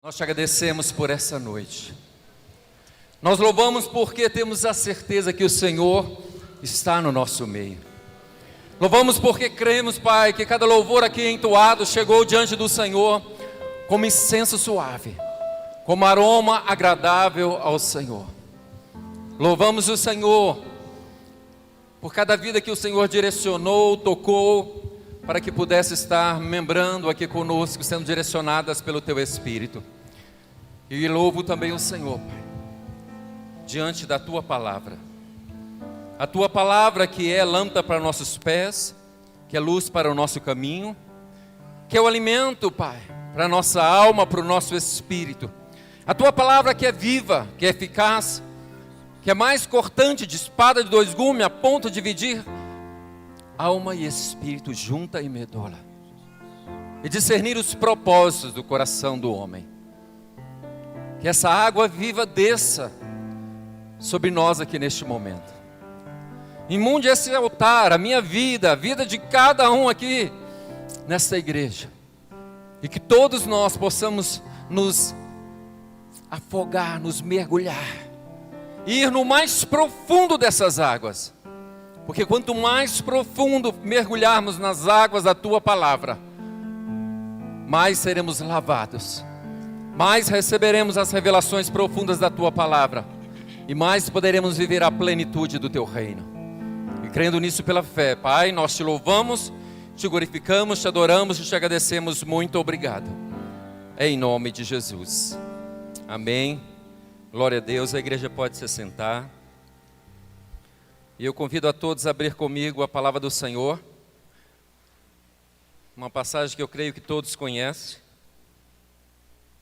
Nós te agradecemos por essa noite. Nós louvamos porque temos a certeza que o Senhor está no nosso meio. Louvamos porque cremos, Pai, que cada louvor aqui entoado chegou diante do Senhor como incenso suave, como aroma agradável ao Senhor. Louvamos o Senhor por cada vida que o Senhor direcionou, tocou, para que pudesse estar membrando aqui conosco, sendo direcionadas pelo Teu Espírito. E louvo também o Senhor, Pai, diante da Tua Palavra. A Tua Palavra que é lâmpada para nossos pés, que é luz para o nosso caminho, que é o alimento, Pai, para a nossa alma, para o nosso espírito. A Tua Palavra que é viva, que é eficaz, que é mais cortante de espada de dois gumes, a ponto de dividir alma e espírito, junta e medula, e discernir os propósitos do coração do homem. Que essa água viva desça sobre nós aqui neste momento. Imunde esse altar, a minha vida, a vida de cada um aqui nesta igreja, e que todos nós possamos nos afogar, nos mergulhar, ir no mais profundo dessas águas. Porque quanto mais profundo mergulharmos nas águas da Tua Palavra, mais seremos lavados, mais receberemos as revelações profundas da Tua Palavra, e mais poderemos viver a plenitude do Teu reino. E crendo nisso pela fé, Pai, nós Te louvamos, Te glorificamos, Te adoramos e Te agradecemos. Muito obrigado. Em nome de Jesus. Amém. Glória a Deus. A igreja pode se sentar. E eu convido a todos a abrir comigo a palavra do Senhor. Uma passagem que eu creio que todos conhecem.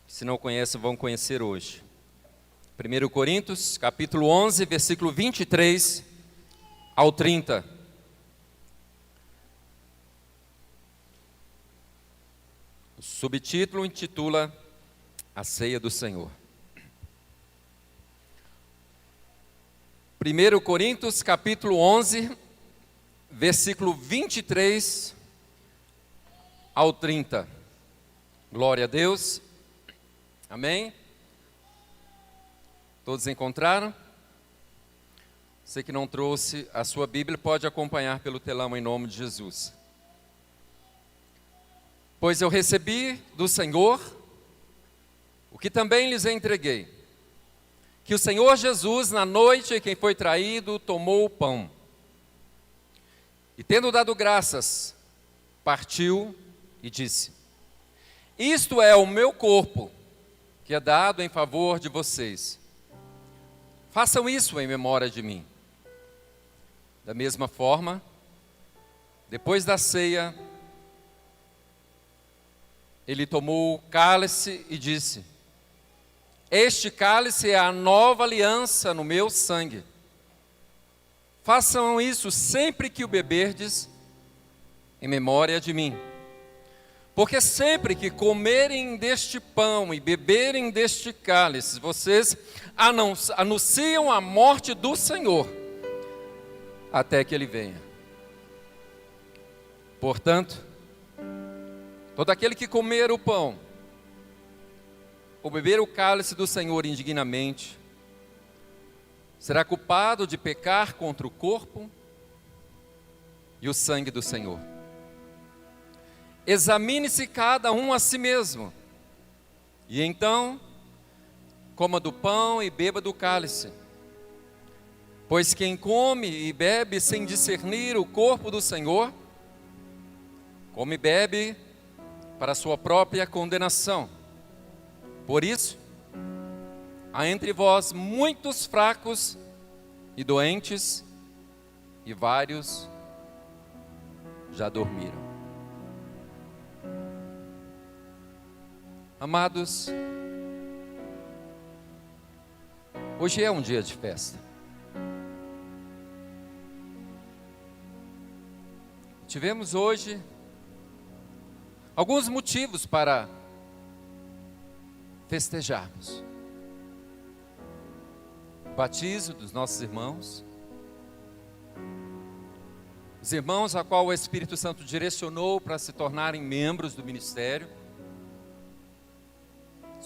Se não conhecem, vão conhecer hoje. 1 Coríntios, capítulo 11, versículo 23 ao 30. O subtítulo intitula A Ceia do Senhor. 1 Coríntios capítulo 11, versículo 23 ao 30. Glória a Deus. Amém? Todos encontraram? Você que não trouxe a sua Bíblia, pode acompanhar pelo telão em nome de Jesus. Pois eu recebi do Senhor o que também lhes entreguei. Que o Senhor Jesus, na noite em que foi traído, tomou o pão. E tendo dado graças, partiu e disse: Isto é o meu corpo, que é dado em favor de vocês. Façam isso em memória de mim. Da mesma forma, depois da ceia, ele tomou o cálice e disse: Este cálice é a nova aliança no meu sangue. Façam isso sempre que o beberdes, em memória de mim. Porque sempre que comerem deste pão e beberem deste cálice, vocês anunciam a morte do Senhor, até que Ele venha. Portanto, todo aquele que comer o pão, ou beber o cálice do Senhor indignamente, será culpado de pecar contra o corpo e o sangue do Senhor. Examine-se cada um a si mesmo, e então coma do pão e beba do cálice. Pois quem come e bebe sem discernir o corpo do Senhor, come e bebe para a sua própria condenação. Por isso, há entre vós muitos fracos e doentes, e vários já dormiram. Amados, hoje é um dia de festa. Tivemos hoje alguns motivos para festejarmos. O batismo dos nossos irmãos. Os irmãos a qual o Espírito Santo direcionou para se tornarem membros do ministério.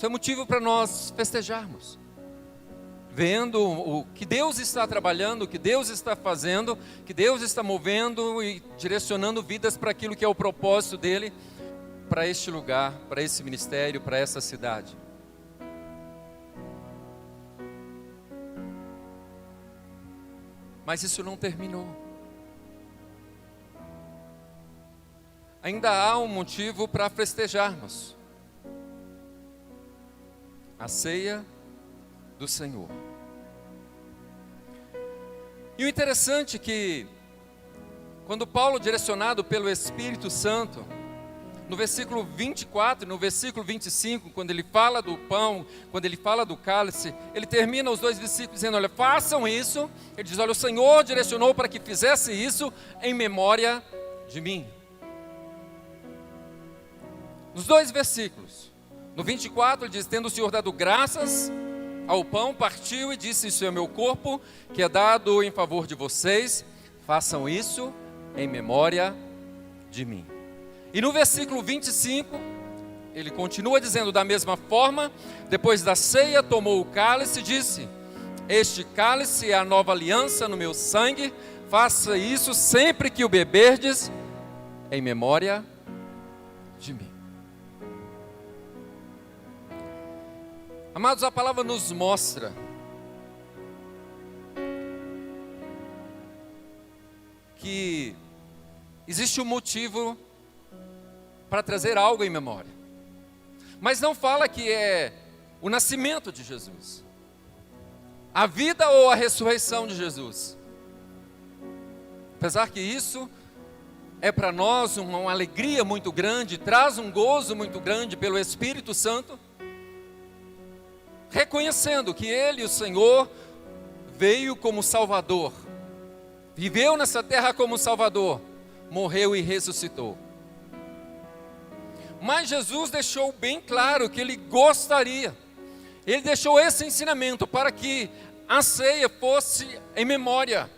Isso é motivo para nós festejarmos. Vendo o que Deus está trabalhando, o que Deus está fazendo, que Deus está movendo e direcionando vidas para aquilo que é o propósito dEle, para este lugar, para esse ministério, para essa cidade. Mas isso não terminou. Ainda há um motivo para festejarmos. A ceia do Senhor. E o interessante é que, quando Paulo, direcionado pelo Espírito Santo, no versículo 24, no versículo 25, quando ele fala do pão, quando ele fala do cálice, ele termina os dois versículos dizendo, olha, façam isso. Ele diz, olha, o Senhor direcionou para que fizesse isso em memória de mim. Nos dois versículos, no 24 ele diz, tendo o Senhor dado graças ao pão, partiu e disse, isso é o meu corpo, que é dado em favor de vocês, façam isso em memória de mim. E no versículo 25, ele continua dizendo da mesma forma, depois da ceia, tomou o cálice e disse, este cálice é a nova aliança no meu sangue, faça isso sempre que o beberdes, em memória de mim. Amados, a palavra nos mostra que existe um motivo para trazer algo em memória, mas não fala que é o nascimento de Jesus, a vida ou a ressurreição de Jesus. Apesar que isso é para nós uma alegria muito grande, traz um gozo muito grande pelo Espírito Santo, reconhecendo que Ele, o Senhor, veio como Salvador, viveu nessa terra como Salvador, morreu e ressuscitou. Mas Jesus deixou bem claro que Ele gostaria, Ele deixou esse ensinamento para que a ceia fosse em memória.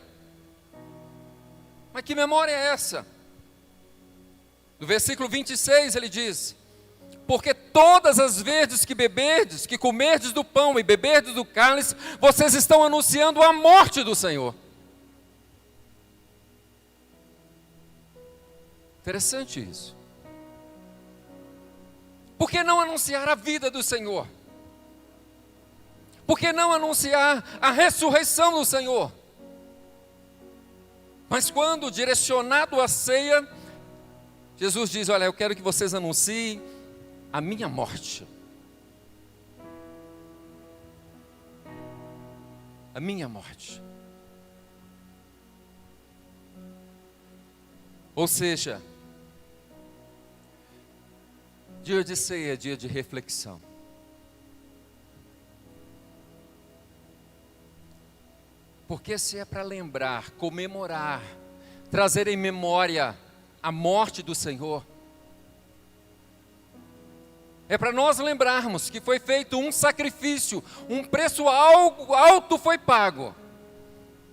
Mas que memória é essa? No versículo 26 ele diz, porque todas as vezes que beberdes, que comerdes do pão e beberdes do cálice, vocês estão anunciando a morte do Senhor. Interessante isso. Por que não anunciar a vida do Senhor? Por que não anunciar a ressurreição do Senhor? Mas quando direcionado à ceia, Jesus diz, olha, eu quero que vocês anunciem a minha morte. A minha morte. Ou seja, dia de ceia é dia de reflexão. Porque se é para lembrar, comemorar, trazer em memória a morte do Senhor, é para nós lembrarmos que foi feito um sacrifício, um preço alto foi pago,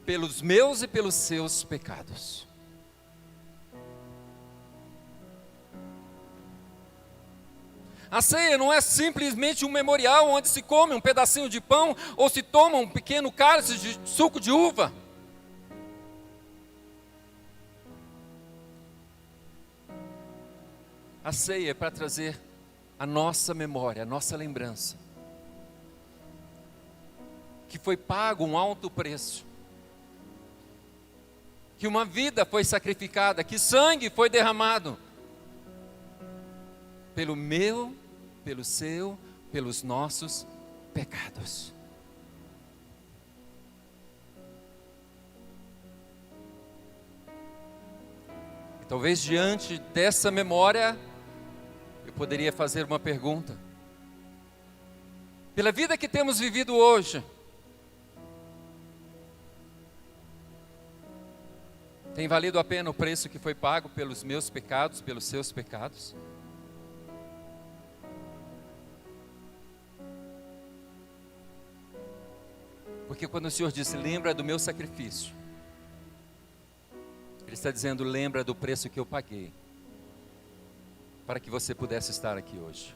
pelos meus e pelos seus pecados. A ceia não é simplesmente um memorial onde se come um pedacinho de pão ou se toma um pequeno cálice de suco de uva. A ceia é para trazer a nossa memória, a nossa lembrança, que foi pago um alto preço, que uma vida foi sacrificada, que sangue foi derramado, pelo meu, pelo seu, pelos nossos pecados. E talvez diante dessa memória, eu poderia fazer uma pergunta. Pela vida que temos vivido hoje, tem valido a pena o preço que foi pago pelos meus pecados, pelos seus pecados? Porque quando o Senhor disse, lembra do meu sacrifício, Ele está dizendo, lembra do preço que eu paguei, para que você pudesse estar aqui hoje.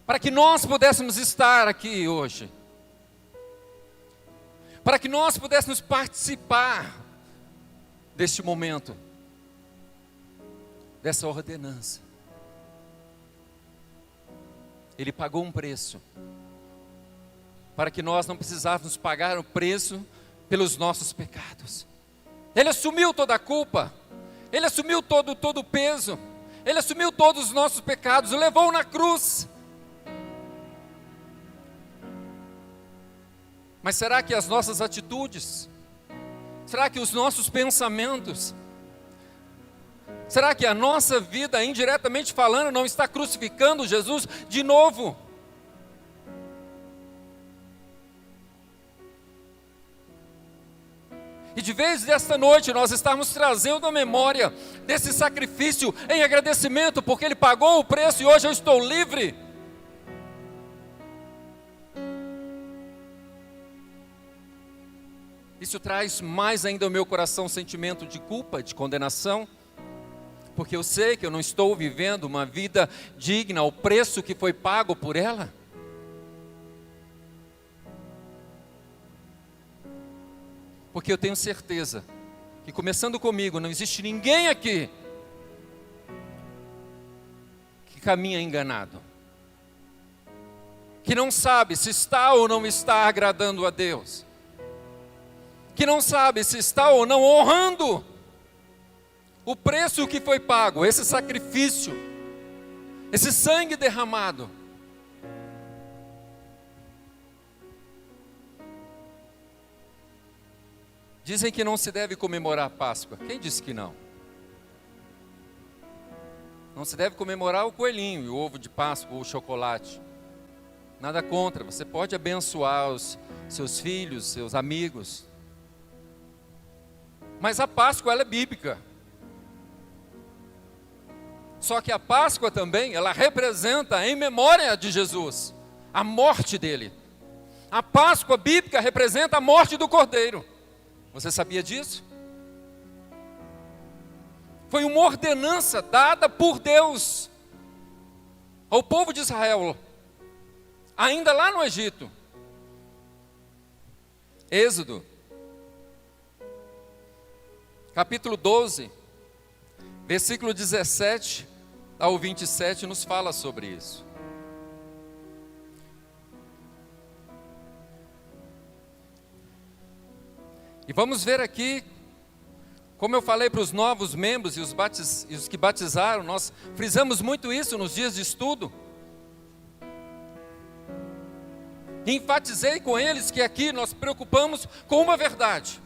para que nós pudéssemos estar aqui hoje, para que nós pudéssemos participar deste momento, dessa ordenança. Ele pagou um preço, para que nós não precisássemos pagar o preço pelos nossos pecados. Ele assumiu toda a culpa, Ele assumiu todo o peso, Ele assumiu todos os nossos pecados, o levou na cruz. Mas será que as nossas atitudes, será que os nossos pensamentos, será que a nossa vida, indiretamente falando, não está crucificando Jesus de novo? E de vez desta noite nós estamos trazendo a memória desse sacrifício em agradecimento, porque Ele pagou o preço e hoje eu estou livre. Isso traz mais ainda ao meu coração um sentimento de culpa, de condenação, porque eu sei que eu não estou vivendo uma vida digna ao preço que foi pago por ela. Porque eu tenho certeza que, começando comigo, não existe ninguém aqui que caminha enganado, que não sabe se está ou não está agradando a Deus, que não sabe se está ou não honrando o preço que foi pago, esse sacrifício, esse sangue derramado. Dizem que não se deve comemorar a Páscoa. Quem disse que não? Não se deve comemorar o coelhinho, o ovo de Páscoa ou o chocolate. Nada contra, você pode abençoar os seus filhos, seus amigos. Mas a Páscoa, ela é bíblica. Só que a Páscoa também, ela representa em memória de Jesus, a morte dele. A Páscoa bíblica representa a morte do Cordeiro. Você sabia disso? Foi uma ordenança dada por Deus ao povo de Israel, ainda lá no Egito. Êxodo, capítulo 12, versículo 17 ao 27, nos fala sobre isso. E vamos ver aqui, como eu falei para os novos membros e os que batizaram, nós frisamos muito isso nos dias de estudo. E enfatizei com eles que aqui nós preocupamos com uma verdade: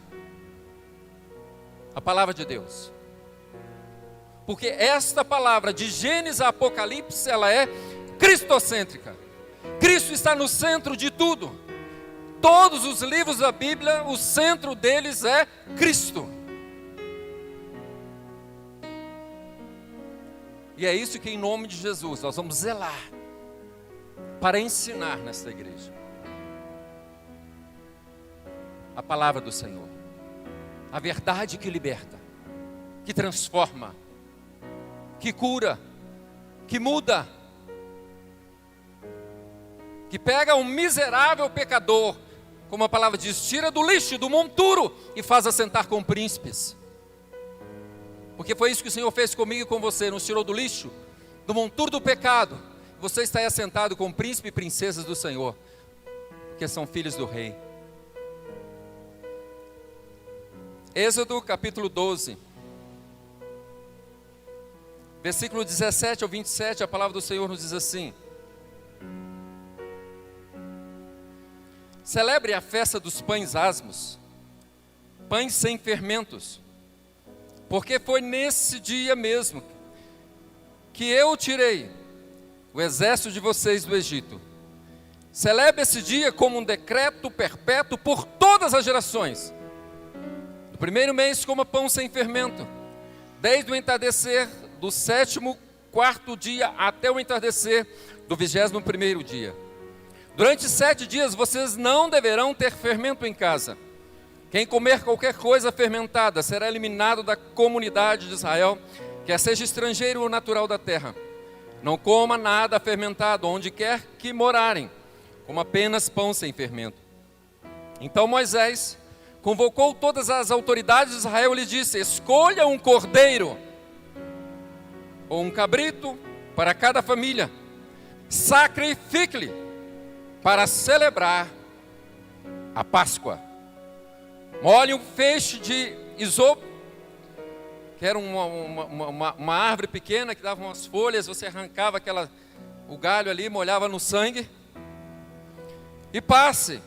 a palavra de Deus. Porque esta palavra, de Gênesis a Apocalipse, ela é cristocêntrica. Cristo está no centro de tudo. Todos os livros da Bíblia, o centro deles é Cristo. E é isso que, em nome de Jesus, nós vamos zelar para ensinar nesta igreja. A palavra do Senhor, a verdade que liberta, que transforma, que cura, que muda, que pega um miserável pecador, como a palavra diz, tira do lixo, do monturo, e faz assentar com príncipes. Porque foi isso que o Senhor fez comigo e com você, nos tirou do lixo, do monturo do pecado. Você está aí assentado com príncipe e princesas do Senhor, porque são filhos do rei. Êxodo capítulo 12, versículo 17 ao 27, a palavra do Senhor nos diz assim: celebre a festa dos pães asmos, pães sem fermentos, porque foi nesse dia mesmo que eu tirei o exército de vocês do Egito. Celebre esse dia como um decreto perpétuo por todas as gerações. No primeiro mês coma pão sem fermento, desde o entardecer do 14º dia até o entardecer do 21º dia. Durante 7 dias vocês não deverão ter fermento em casa. Quem comer qualquer coisa fermentada será eliminado da comunidade de Israel, quer seja estrangeiro ou natural da terra. Não coma nada fermentado, onde quer que morarem, como apenas pão sem fermento. Então Moisés convocou todas as autoridades de Israel e lhes disse: escolha um cordeiro ou um cabrito para cada família, sacrifique-lhe para celebrar a Páscoa. Molhe um feixe de isopo, que era uma árvore pequena que dava umas folhas, você arrancava o galho ali, molhava no sangue, e passe.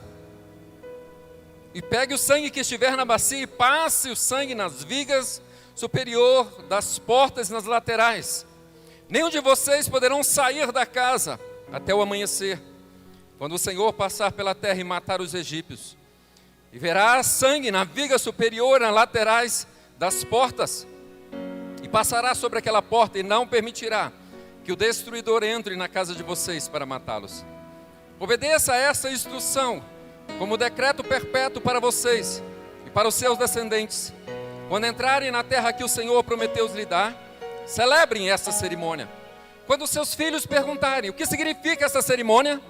E pegue o sangue que estiver na bacia e passe o sangue nas vigas superior das portas e nas laterais. Nenhum de vocês poderão sair da casa até o amanhecer, quando o Senhor passar pela terra e matar os egípcios. E verá sangue na viga superior, nas laterais das portas, e passará sobre aquela porta e não permitirá que o destruidor entre na casa de vocês para matá-los. Obedeça a essa instrução como decreto perpétuo para vocês e para os seus descendentes. Quando entrarem na terra que o Senhor prometeu lhes dar, celebrem esta cerimônia. Quando seus filhos perguntarem o que significa essa cerimônia,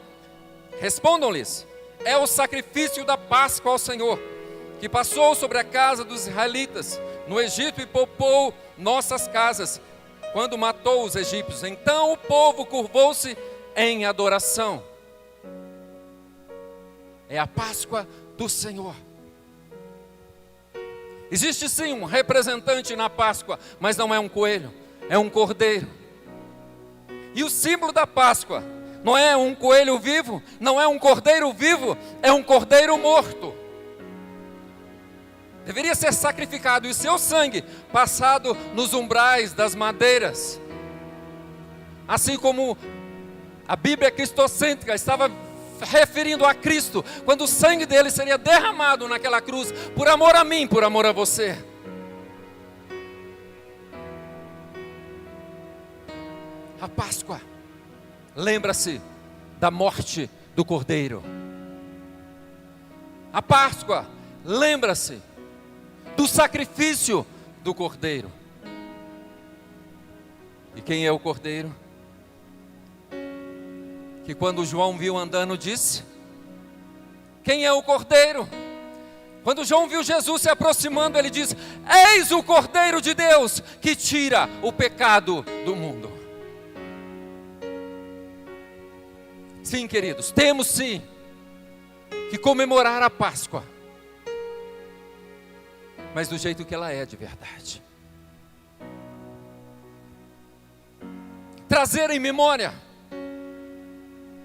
respondam-lhes: é o sacrifício da Páscoa ao Senhor, que passou sobre a casa dos israelitas no Egito e poupou nossas casas, quando matou os egípcios. Então o povo curvou-se em adoração. É a Páscoa do Senhor. Existe sim um representante na Páscoa, mas não é um coelho, é um cordeiro. E o símbolo da Páscoa não é um coelho vivo, não é um cordeiro vivo, é um cordeiro morto. Deveria ser sacrificado e o seu sangue passado nos umbrais das madeiras. Assim como a Bíblia cristocêntrica estava referindo a Cristo, quando o sangue dele seria derramado naquela cruz, por amor a mim, por amor a você. A Páscoa lembra-se da morte do Cordeiro. A Páscoa lembra-se do sacrifício do Cordeiro. E quem é o Cordeiro? Que quando João viu andando disse: quem é o Cordeiro? Quando João viu Jesus se aproximando, ele diz: eis o Cordeiro de Deus que tira o pecado do mundo. Sim, queridos, temos sim que comemorar a Páscoa, mas do jeito que ela é de verdade. Trazer em memória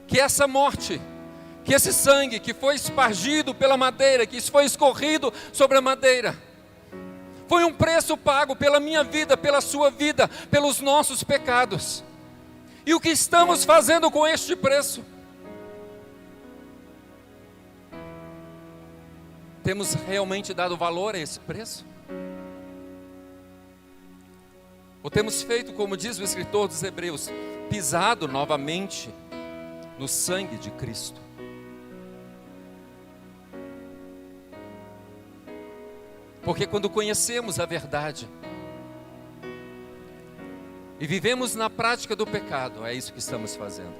que essa morte, que esse sangue que foi espargido pela madeira, que foi escorrido sobre a madeira, foi um preço pago pela minha vida, pela sua vida, pelos nossos pecados. E o que estamos fazendo com este preço? Temos realmente dado valor a esse preço? Ou temos feito, como diz o escritor dos Hebreus, pisado novamente no sangue de Cristo? Porque quando conhecemos a verdade e vivemos na prática do pecado, é isso que estamos fazendo.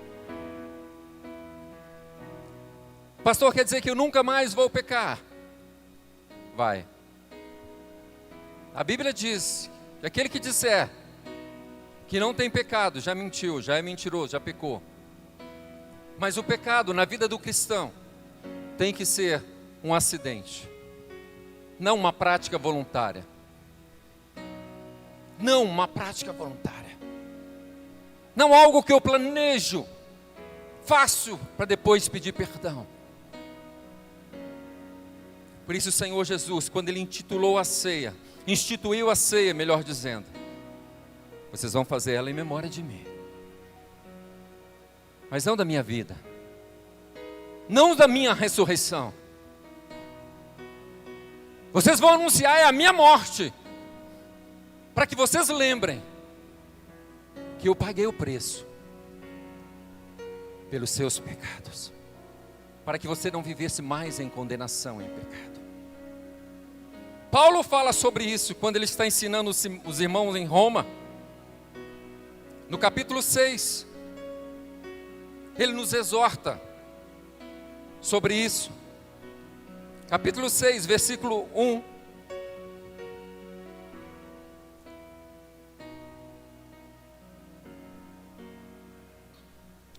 Pastor, quer dizer que eu nunca mais vou pecar? Vai. A Bíblia diz que aquele que disser que não tem pecado, já mentiu, já é mentiroso, já pecou. Mas o pecado na vida do cristão tem que ser um acidente, não uma prática voluntária. Não uma prática voluntária. Não algo que eu planejo, faço para depois pedir perdão. Por isso o Senhor Jesus, quando Ele instituiu a ceia, melhor dizendo, vocês vão fazer ela em memória de mim. Mas não da minha vida, não da minha ressurreição. Vocês vão anunciar a minha morte, para que vocês lembrem que eu paguei o preço pelos seus pecados, para que você não vivesse mais em condenação, em pecado. Paulo fala sobre isso quando ele está ensinando os irmãos em Roma. No capítulo 6, ele nos exorta sobre isso. Capítulo 6, versículo 1.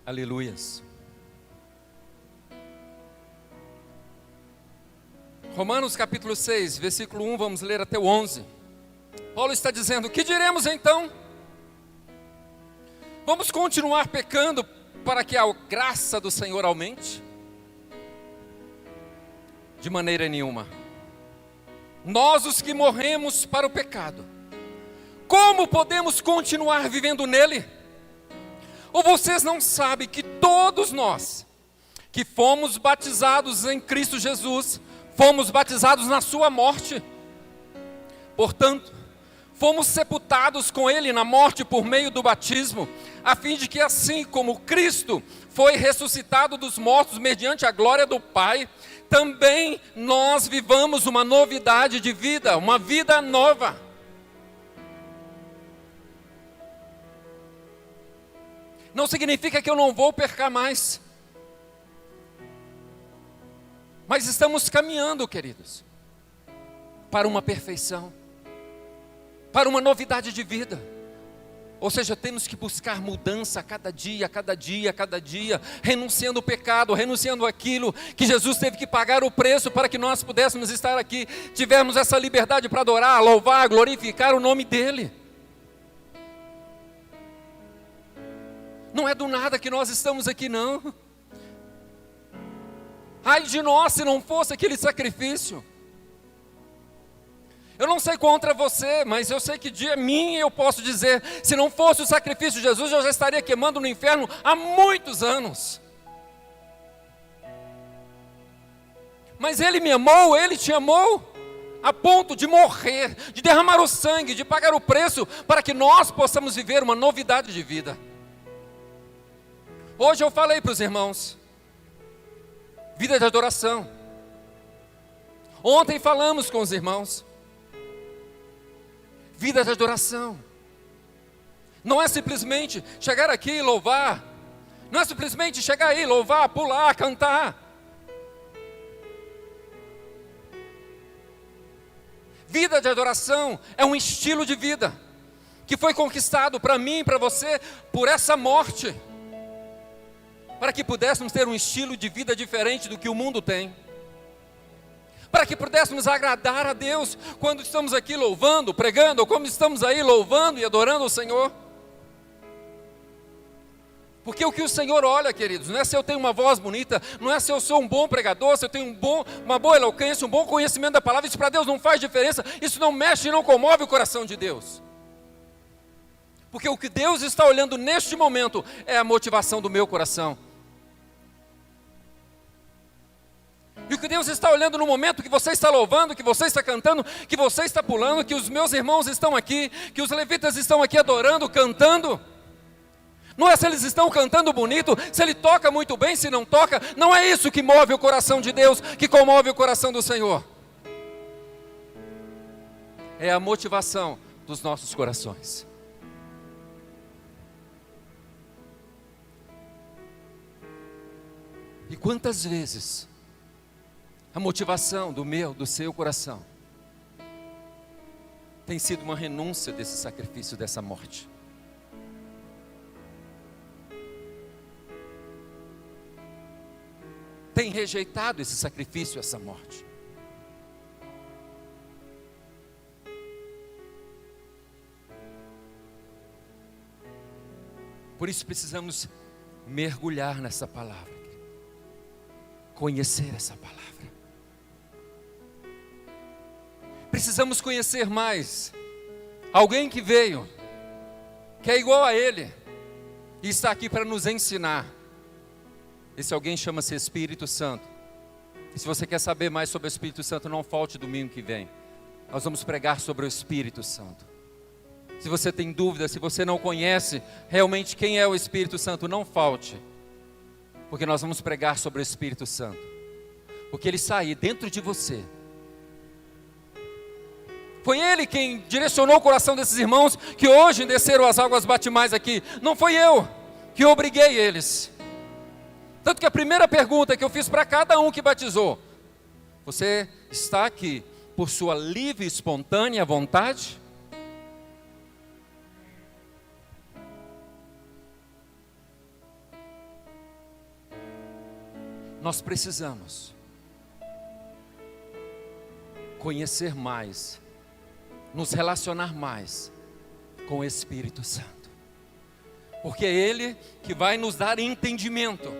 Aleluias. Romanos capítulo 6, versículo 1, vamos ler até o 11. Paulo está dizendo: que diremos então? Vamos continuar pecando para que a graça do Senhor aumente? De maneira nenhuma. Nós, os que morremos para o pecado, como podemos continuar vivendo nele? Ou vocês não sabem que todos nós, que fomos batizados em Cristo Jesus, fomos batizados na sua morte? Portanto, fomos sepultados com ele na morte por meio do batismo, a fim de que assim como Cristo foi ressuscitado dos mortos mediante a glória do Pai, também nós vivamos uma novidade de vida, uma vida nova. Não significa que eu não vou pecar mais, mas estamos caminhando, queridos, para uma perfeição, para uma novidade de vida. Ou seja, temos que buscar mudança a cada dia, a cada dia, a cada dia, renunciando ao pecado, renunciando àquilo que Jesus teve que pagar o preço para que nós pudéssemos estar aqui, tivermos essa liberdade para adorar, louvar, glorificar o nome dEle. Não é do nada que nós estamos aqui, não. Ai de nós se não fosse aquele sacrifício. Eu não sei contra você, mas eu sei que de mim eu posso dizer, se não fosse o sacrifício de Jesus, eu já estaria queimando no inferno há muitos anos. Mas Ele me amou, Ele te amou, a ponto de morrer, de derramar o sangue, de pagar o preço, para que nós possamos viver uma novidade de vida. Hoje eu falei para os irmãos, vida de adoração. Ontem falamos com os irmãos, vida de adoração. Não é simplesmente chegar aqui e louvar. Não é simplesmente chegar aí, louvar, pular, cantar. Vida de adoração é um estilo de vida que foi conquistado para mim e para você por essa morte, para que pudéssemos ter um estilo de vida diferente do que o mundo tem, para que pudéssemos agradar a Deus quando estamos aqui louvando, pregando, ou como estamos aí louvando e adorando o Senhor. Porque o que o Senhor olha, queridos, não é se eu tenho uma voz bonita, não é se eu sou um bom pregador, se eu tenho uma boa eloquência, um bom conhecimento da palavra. Isso para Deus não faz diferença, isso não mexe e não comove o coração de Deus. Porque o que Deus está olhando neste momento é a motivação do meu coração. E o que Deus está olhando no momento que você está louvando, que você está cantando, que você está pulando, que os meus irmãos estão aqui, que os levitas estão aqui adorando, cantando. Não é se eles estão cantando bonito, se ele toca muito bem, se não toca. Não é isso que move o coração de Deus, que comove o coração do Senhor. É a motivação dos nossos corações. E quantas vezes a motivação do meu, do seu coração tem sido uma renúncia desse sacrifício, dessa morte? Tem rejeitado esse sacrifício, essa morte? Por isso precisamos mergulhar nessa palavra, conhecer essa palavra. Precisamos conhecer mais alguém que veio, que é igual a Ele, e está aqui para nos ensinar. Esse alguém chama-se Espírito Santo. E se você quer saber mais sobre o Espírito Santo, não falte domingo que vem. Nós vamos pregar sobre o Espírito Santo. Se você tem dúvida, se você não conhece realmente quem é o Espírito Santo, não falte, porque nós vamos pregar sobre o Espírito Santo. Porque ele sai dentro de você Foi Ele quem direcionou o coração desses irmãos que hoje desceram as águas batimais aqui. Não foi eu que obriguei eles. Tanto que a primeira pergunta que eu fiz para cada um que batizou: você está aqui por sua livre e espontânea vontade? Nós precisamos conhecer mais, nos relacionar mais com o Espírito Santo, porque é Ele que vai nos dar entendimento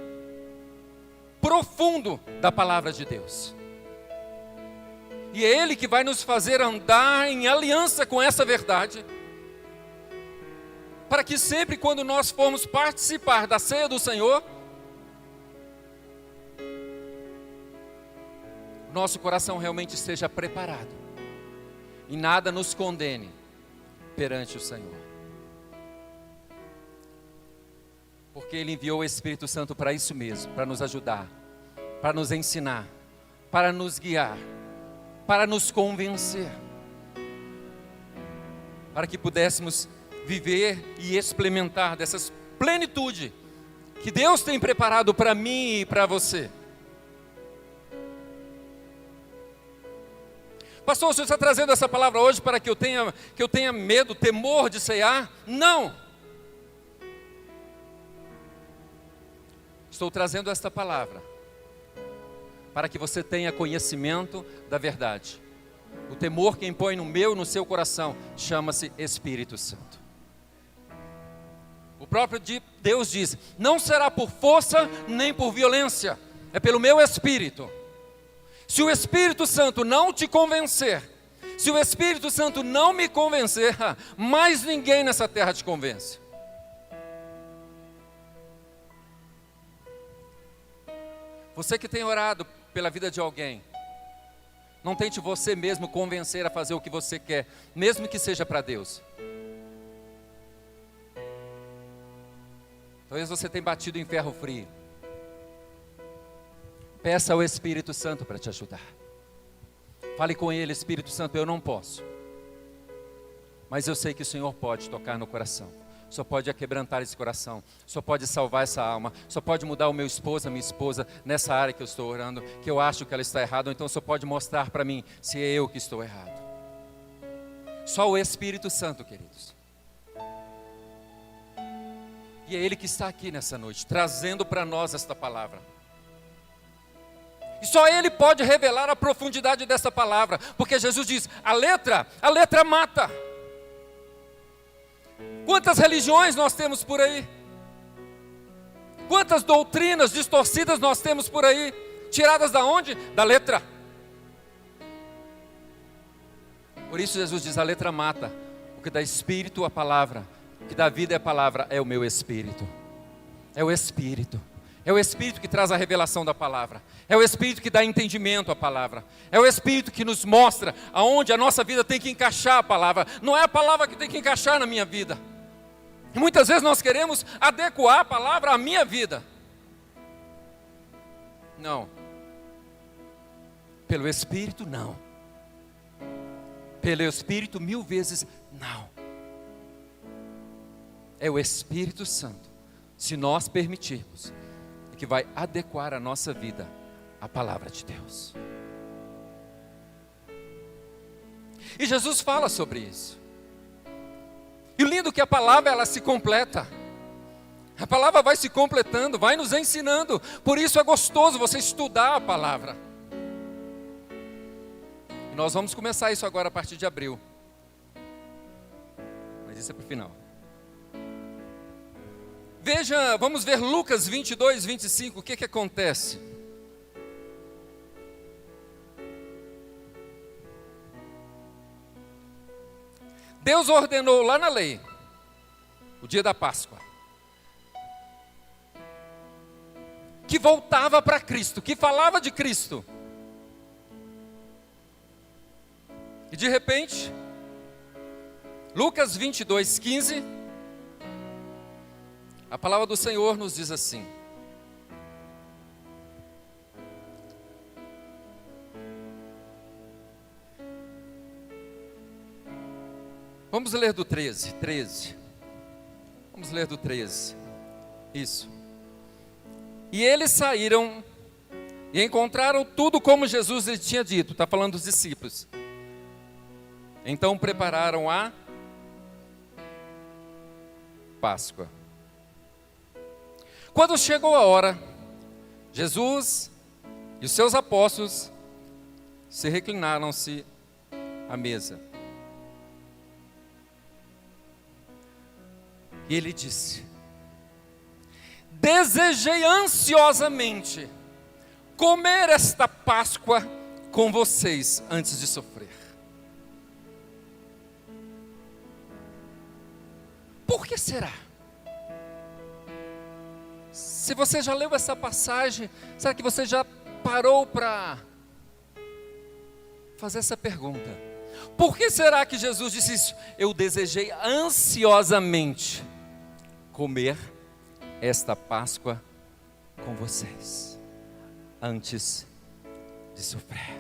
profundo da palavra de Deus, e é Ele que vai nos fazer andar em aliança com essa verdade, para que sempre quando nós formos participar da ceia do Senhor, nosso coração realmente esteja preparado e nada nos condene perante o Senhor, porque Ele enviou o Espírito Santo para isso mesmo, para nos ajudar, para nos ensinar, para nos guiar, para nos convencer, para que pudéssemos viver e experimentar dessas plenitude que Deus tem preparado para mim e para você. Pastor, o senhor está trazendo essa palavra hoje para que eu tenha medo, temor de ceiar? Não! Estou trazendo esta palavra para que você tenha conhecimento da verdade. O temor que impõe no meu e no seu coração chama-se Espírito Santo. O próprio Deus diz: não será por força nem por violência, é pelo meu Espírito. Se o Espírito Santo não te convencer, se o Espírito Santo não me convencer, mais ninguém nessa terra te convence. Você que tem orado pela vida de alguém, não tente você mesmo convencer a fazer o que você quer, mesmo que seja para Deus. Talvez você tenha batido em ferro frio. Peça ao Espírito Santo para te ajudar. Fale com Ele: Espírito Santo, eu não posso, mas eu sei que o Senhor pode tocar no coração. Só pode aquebrantar esse coração, só pode salvar essa alma, só pode mudar o meu esposo, a minha esposa, nessa área que eu estou orando, que eu acho que ela está errada, ou então só pode mostrar para mim se é eu que estou errado. Só o Espírito Santo, queridos. E é Ele que está aqui nessa noite, trazendo para nós esta palavra. E só Ele pode revelar a profundidade dessa palavra, porque Jesus diz: a letra mata. Quantas religiões nós temos por aí? Quantas doutrinas distorcidas nós temos por aí? Tiradas da onde? Da letra. Por isso Jesus diz: a letra mata. O que dá espírito à palavra, o que dá vida à palavra é o meu espírito. É o Espírito. É o Espírito que traz a revelação da palavra. É o Espírito que dá entendimento à palavra. É o Espírito que nos mostra aonde a nossa vida tem que encaixar a palavra. Não é a palavra que tem que encaixar na minha vida. E muitas vezes nós queremos adequar a palavra à minha vida. Não. Pelo Espírito, não. Pelo Espírito, 1000 vezes, não. É o Espírito Santo, se nós permitirmos, que vai adequar a nossa vida à palavra de Deus. E Jesus fala sobre isso. E o lindo é que a palavra, ela se completa. A palavra vai se completando, vai nos ensinando. Por isso é gostoso você estudar a palavra. E nós vamos começar isso agora a partir de abril. Mas isso é para o final. Veja, vamos ver Lucas 22, 25, o que acontece? Deus ordenou lá na lei, o dia da Páscoa, que voltava para Cristo, que falava de Cristo. E de repente, Lucas 22, 15, a palavra do Senhor nos diz assim: Vamos ler do 13. Vamos ler do 13. Isso. E eles saíram e encontraram tudo como Jesus lhes tinha dito. Está falando dos discípulos. Então prepararam a Páscoa. Quando chegou a hora, Jesus e os seus apóstolos se reclinaram-se à mesa. E ele disse: desejei ansiosamente comer esta Páscoa com vocês antes de sofrer. Por que será? Se você já leu essa passagem, será que você já parou para fazer essa pergunta? Por que será que Jesus disse isso? Eu desejei ansiosamente comer esta Páscoa com vocês antes de sofrer.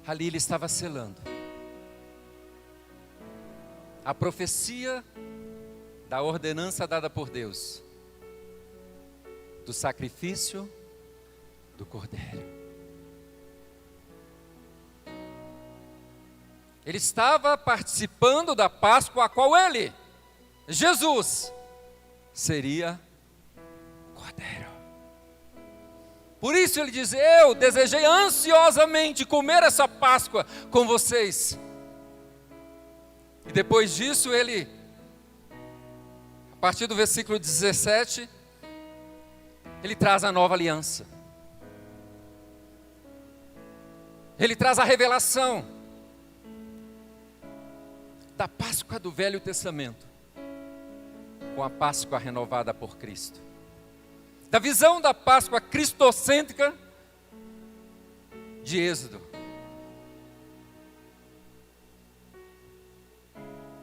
Ali ele estava selando a profecia da ordenança dada por Deus, do sacrifício do Cordeiro. Ele estava participando da Páscoa a qual ele, Jesus, seria Cordeiro. Por isso ele diz: eu desejei ansiosamente comer essa Páscoa com vocês. E depois disso ele, a partir do versículo 17, ele traz a nova aliança. Ele traz a revelação da Páscoa do Velho Testamento com a Páscoa renovada por Cristo. Da visão da Páscoa cristocêntrica de Êxodo.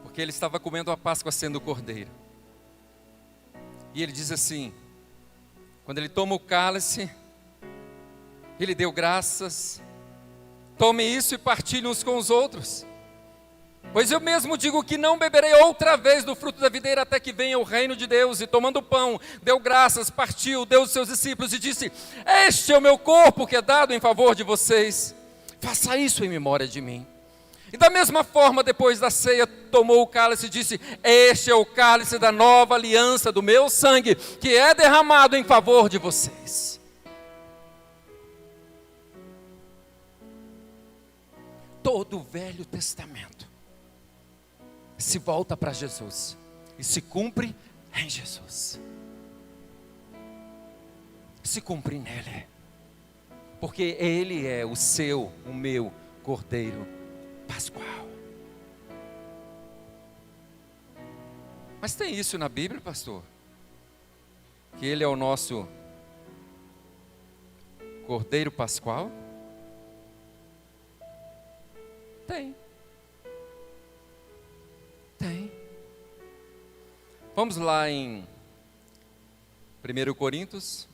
Porque ele estava comendo a Páscoa sendo o cordeiro. E ele diz assim, quando ele toma o cálice, ele deu graças: tome isso e partilhe uns com os outros. Pois eu mesmo digo que não beberei outra vez do fruto da videira até que venha o reino de Deus. E tomando o pão, deu graças, partiu, deu aos seus discípulos e disse: este é o meu corpo que é dado em favor de vocês. Faça isso em memória de mim. E da mesma forma, depois da ceia, tomou o cálice e disse: este é o cálice da nova aliança do meu sangue, que é derramado em favor de vocês. Todo o Velho Testamento se volta para Jesus e se cumpre em Jesus. Se cumpre nele, porque ele é o seu, o meu Cordeiro Pascual. Mas tem isso na Bíblia, pastor? Que ele é o nosso Cordeiro Pascual? Tem. Vamos lá em 1 Coríntios.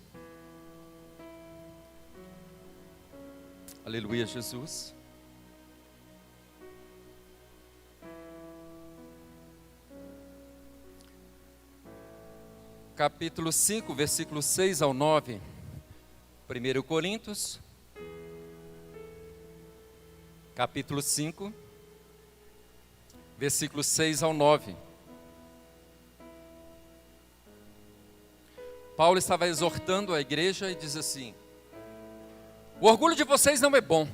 Aleluia, Jesus. Capítulo 5, versículos 6 ao 9. 1 Coríntios. Capítulo 5, versículos 6 ao 9. Paulo estava exortando a igreja e diz assim: o orgulho de vocês não é bom.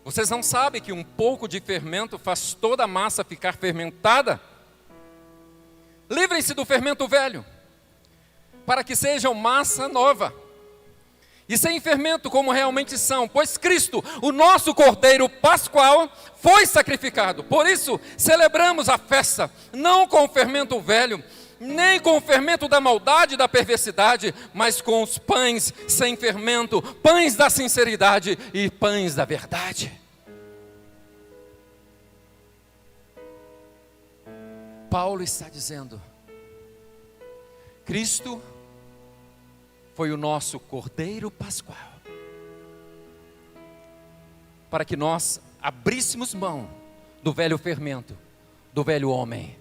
Vocês não sabem que um pouco de fermento faz toda a massa ficar fermentada? Livrem-se do fermento velho, para que sejam massa nova, e sem fermento como realmente são, pois Cristo, o nosso Cordeiro Pascual, foi sacrificado. Por isso celebramos a festa, não com o fermento velho, nem com o fermento da maldade e da perversidade, mas com os pães sem fermento, pães da sinceridade e pães da verdade. Paulo está dizendo: Cristo foi o nosso Cordeiro Pascual, para que nós abríssemos mão do velho fermento, do velho homem.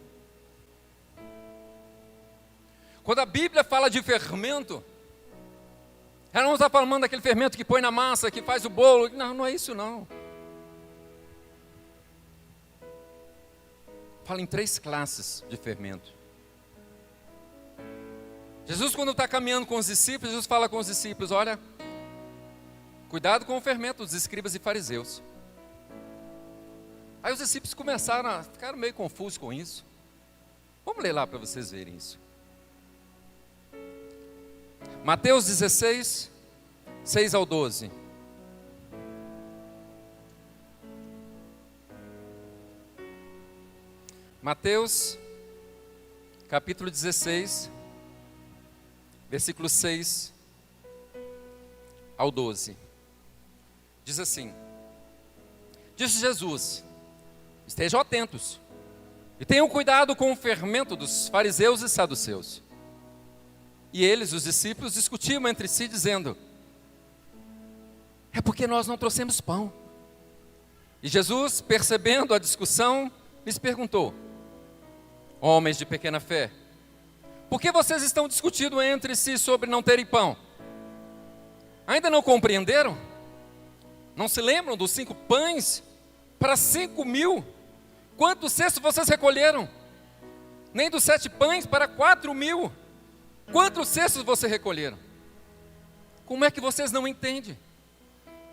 Quando a Bíblia fala de fermento, ela não está falando daquele fermento que põe na massa, que faz o bolo. Não, não é isso não. Fala em 3 classes de fermento. Jesus, quando está caminhando com os discípulos, Jesus fala com os discípulos: olha, cuidado com o fermento dos escribas e fariseus. Aí os discípulos começaram a ficar meio confusos com isso. Vamos ler lá para vocês verem isso. Mateus 16, 6 ao 12. Mateus, capítulo 16, versículo 6 ao 12. Diz assim: disse Jesus: estejam atentos e tenham cuidado com o fermento dos fariseus e saduceus. E eles, os discípulos, discutiam entre si, dizendo: é porque nós não trouxemos pão. E Jesus, percebendo a discussão, lhes perguntou: homens de pequena fé, por que vocês estão discutindo entre si sobre não terem pão? Ainda não compreenderam? Não se lembram dos 5 pães para 5.000? Quantos cestos vocês recolheram? Nem dos 7 pães para 4.000? Quantos cestos vocês recolheram? Como é que vocês não entendem?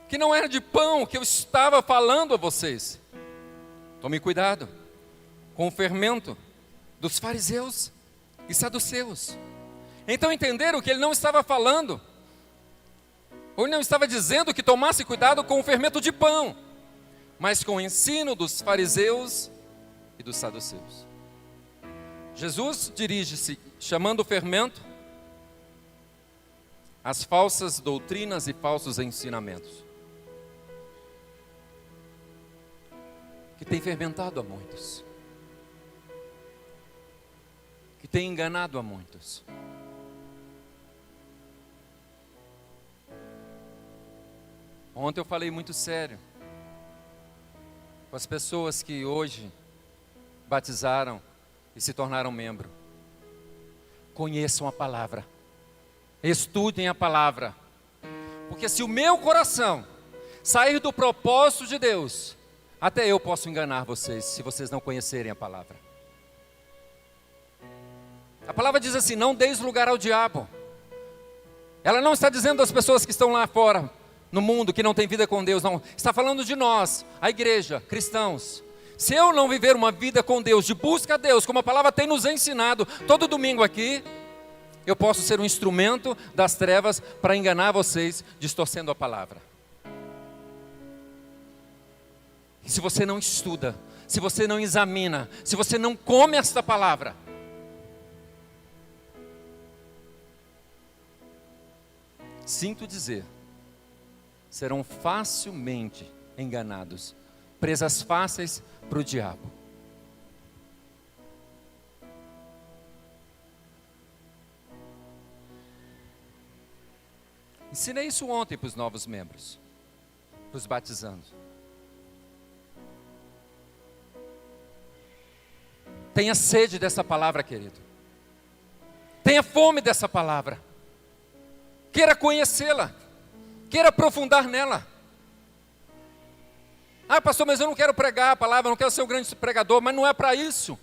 Que não era de pão que eu estava falando a vocês. Tomem cuidado com o fermento dos fariseus e saduceus. Então entenderam que ele não estava falando, ou ele não estava dizendo que tomasse cuidado com o fermento de pão, mas com o ensino dos fariseus e dos saduceus. Jesus dirige-se, chamando o fermento, as falsas doutrinas e falsos ensinamentos, que tem fermentado a muitos, que tem enganado a muitos. Ontem eu falei muito sério com as pessoas que hoje batizaram e se tornaram membro. Conheçam a palavra, estudem a palavra, porque se o meu coração sair do propósito de Deus, até eu posso enganar vocês, se vocês não conhecerem a palavra. A palavra diz assim: não deis lugar ao diabo. Ela não está dizendo das pessoas que estão lá fora, no mundo, que não tem vida com Deus, não. Está falando de nós, a igreja, cristãos. Se eu não viver uma vida com Deus, de busca a Deus, como a palavra tem nos ensinado todo domingo aqui, eu posso ser um instrumento das trevas para enganar vocês, distorcendo a palavra. E se você não estuda, se você não examina, se você não come esta palavra, sinto dizer, serão facilmente enganados, presas fáceis para o diabo. Ensinei isso ontem para os novos membros, para os batizandos. Tenha sede dessa palavra, querido. Tenha fome dessa palavra. Queira conhecê-la. Queira aprofundar nela. Ah, pastor, mas eu não quero pregar a palavra, não quero ser um grande pregador, mas não é para isso.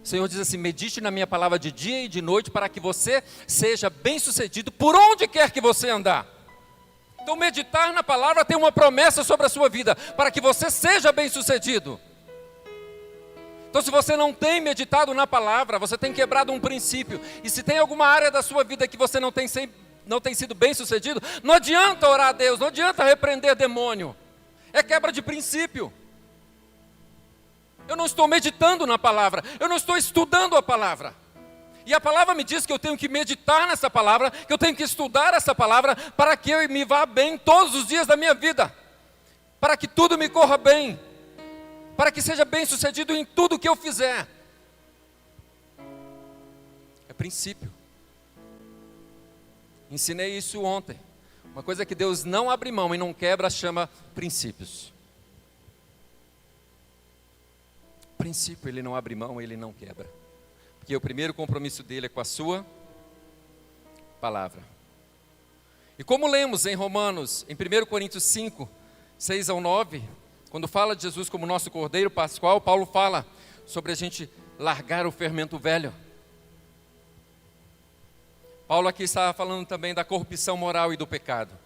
O Senhor diz assim: medite na minha palavra de dia e de noite, para que você seja bem-sucedido por onde quer que você andar. Então meditar na palavra tem uma promessa sobre a sua vida, para que você seja bem-sucedido. Então se você não tem meditado na palavra, você tem quebrado um princípio. E se tem alguma área da sua vida que você não tem sido bem-sucedido, não adianta orar a Deus, não adianta repreender demônio. É quebra de princípio. Eu não estou meditando na palavra, eu não estou estudando a palavra. E a palavra me diz que eu tenho que meditar nessa palavra, que eu tenho que estudar essa palavra, para que eu me vá bem todos os dias da minha vida, para que tudo me corra bem. para que seja bem sucedido em tudo que eu fizer. É princípio. Ensinei isso ontem. Uma coisa que Deus não abre mão e não quebra, chama princípios. Princípio, Ele não abre mão, Ele não quebra. Porque o primeiro compromisso dele é com a sua palavra. E como lemos em Romanos, em 1 Coríntios 5, 6 ao 9, quando fala de Jesus como nosso Cordeiro Pascual, Paulo fala sobre a gente largar o fermento velho. Paulo aqui estava falando também da corrupção moral e do pecado.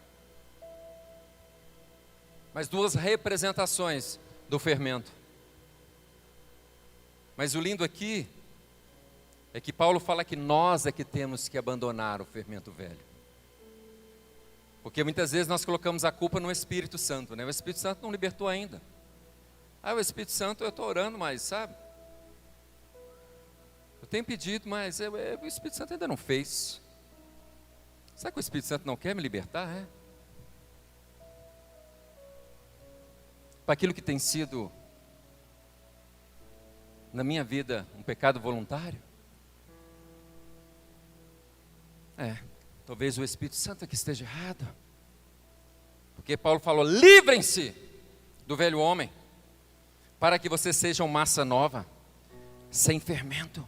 Mas duas representações do fermento. Mas o lindo aqui é que Paulo fala que nós é que temos que abandonar o fermento velho. Porque muitas vezes nós colocamos a culpa no Espírito Santo, né? O Espírito Santo não libertou ainda. O Espírito Santo, eu estou orando, mas sabe? Eu tenho pedido, mas o Espírito Santo ainda não fez. Será que o Espírito Santo não quer me libertar? Para aquilo que tem sido, na minha vida, um pecado voluntário? Talvez o Espírito Santo aqui esteja errado. Porque Paulo falou, livrem-se do velho homem, para que vocês sejam massa nova, sem fermento,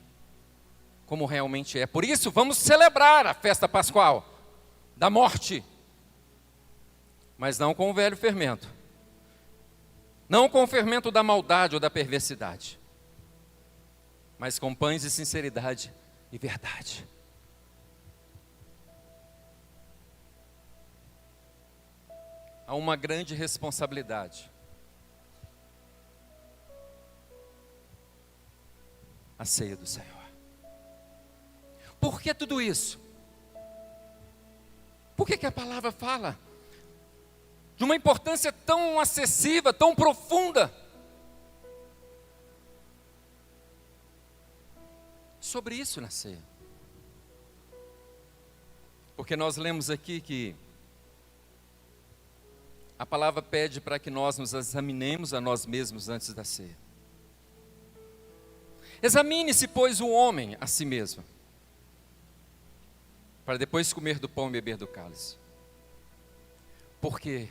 como realmente é. Por isso, vamos celebrar a festa pascual da morte, mas não com o velho fermento, não com o fermento da maldade ou da perversidade, mas com pães de sinceridade e verdade. Há uma grande responsabilidade. A ceia do Senhor. Por que tudo isso? Por que a palavra fala de uma importância tão acessível, tão profunda, sobre isso na ceia? Porque nós lemos aqui que a palavra pede para que nós nos examinemos a nós mesmos antes da ceia. Examine-se, pois, o homem a si mesmo, para depois comer do pão e beber do cálice. Por quê?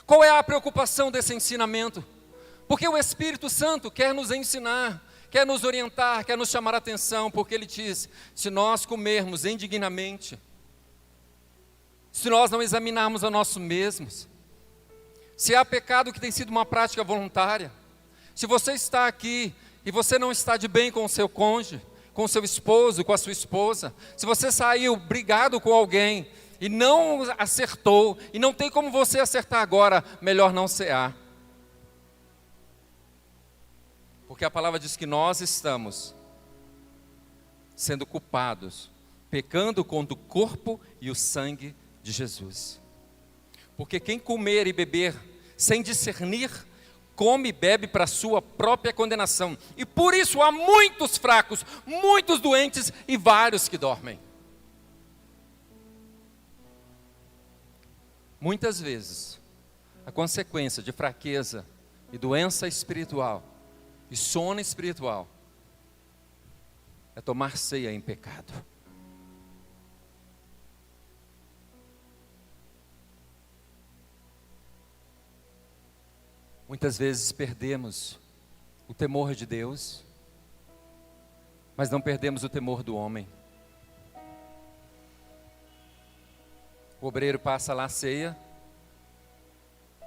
Qual é a preocupação desse ensinamento? Porque o Espírito Santo quer nos ensinar, quer nos orientar, quer nos chamar a atenção, porque Ele diz, se nós comermos indignamente, se nós não examinarmos a nós mesmos, se há pecado que tem sido uma prática voluntária, se você está aqui e você não está de bem com o seu cônjuge, com o seu esposo, com a sua esposa, se você saiu brigado com alguém e não acertou, e não tem como você acertar agora, melhor não cear. Porque a palavra diz que nós estamos sendo culpados, pecando contra o corpo e o sangue de Jesus. Porque quem comer e beber sem discernir, come e bebe para a sua própria condenação. E por isso há muitos fracos, muitos doentes e vários que dormem. Muitas vezes, a consequência de fraqueza e doença espiritual e sono espiritual é tomar ceia em pecado. Muitas vezes perdemos o temor de Deus, mas não perdemos o temor do homem. O obreiro passa lá a ceia.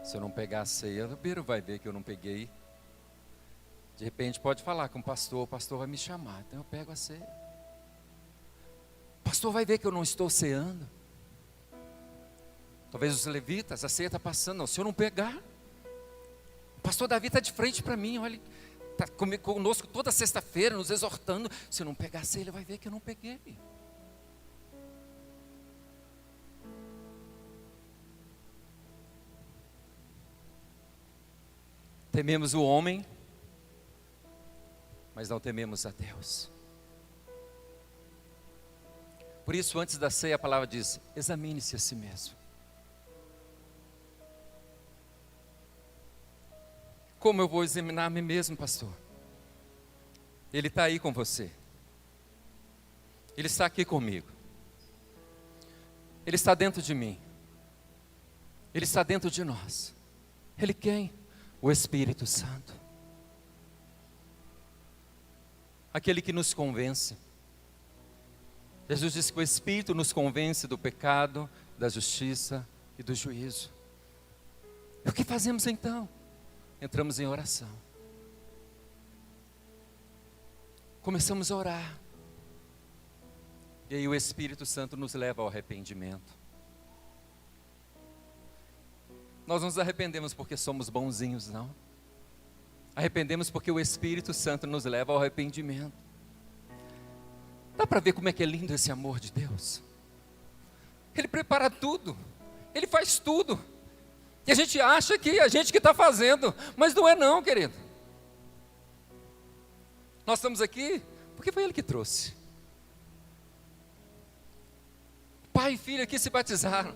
Se eu não pegar a ceia, o obreiro vai ver que eu não peguei. De repente pode falar com o pastor vai me chamar, então eu pego a ceia. O pastor vai ver que eu não estou ceando. Talvez os levitas, a ceia está passando, não, se eu não pegar, o pastor Davi está de frente para mim, olha, está conosco toda sexta-feira, nos exortando. Se eu não pegar a ceia, ele vai ver que eu não peguei. Tememos o homem, mas não tememos a Deus. Por isso, antes da ceia, a palavra diz, examine-se a si mesmo. Como eu vou examinar a mim mesmo, pastor? Ele está aí com você. Ele está aqui comigo. Ele está dentro de mim. Ele está dentro de nós. Ele quem? O Espírito Santo. Aquele que nos convence. Jesus disse que o Espírito nos convence do pecado, da justiça e do juízo. E o que fazemos então? Entramos em oração. Começamos a orar. E aí o Espírito Santo nos leva ao arrependimento. Nós não nos arrependemos porque somos bonzinhos, não. Arrependemos porque o Espírito Santo nos leva ao arrependimento. Dá para ver como é que é lindo esse amor de Deus? Ele prepara tudo. Ele faz tudo. E a gente acha que é a gente que está fazendo. Mas não é não, querido. Nós estamos aqui porque foi Ele que trouxe. Pai e filho aqui se batizaram.